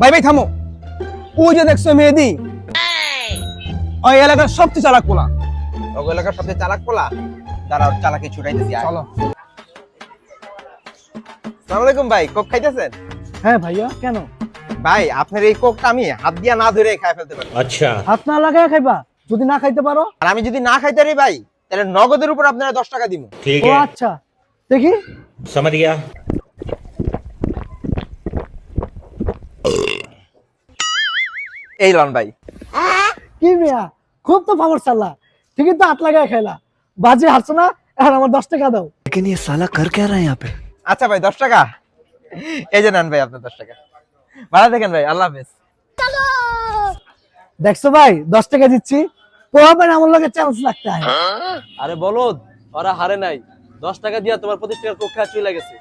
ভাই ভাই থামো, ওই যে দেখছো মেহেদি, ওই এলাকার সবচেয়ে চালাক পোলা। ওই এলাকার সবচেয়ে চালাক পোলা, দাঁড়াও চালাকি ছুটাইতেছি। চলো। আসসালামু আলাইকুম ভাই, কোক খাইতেছেন? হ্যাঁ ভাইয়া, কেন? ভাই আপনার এই কোকটা আমি হাত দিয়া না ধরে খাই ফেলতে পারি। अच्छा হাত না লাগায় খাইবা? যদি না খাইতে পারো? আর আমি যদি না খাইতে পারি ভাই, তাহলে নগদের উপর আপনারা 10 টাকা দিব। ठीक ও है আচ্ছা, দেখি। समझ गया। এই লন ভাই। কি মিয়া, খুব তো পাগল চাল্লা। ঠিকই তো হাত লাগায় খাইলা। বাজে হাসছো না? এখন আমার 10 টাকা দাও। लेकिन ये साला कर क्या रहा है यहाँ पे? আচ্ছা ভাই 10 টাকা, এই যে নেন ভাই আপনার 10 টাকা। ভালো থাকেন ভাই, আল্লাহ হাফেজ। দেখছো ভাই, 10 টাকা দিচ্ছি। পোহাবেন আমার লগে চ্যালেঞ্জ লাগতে হয়। আরে বলদ, ওরা হারে নাই। 10 টাকা দিয়া তোমার 25 টাকার কোক খাওয়া চলে গেছে।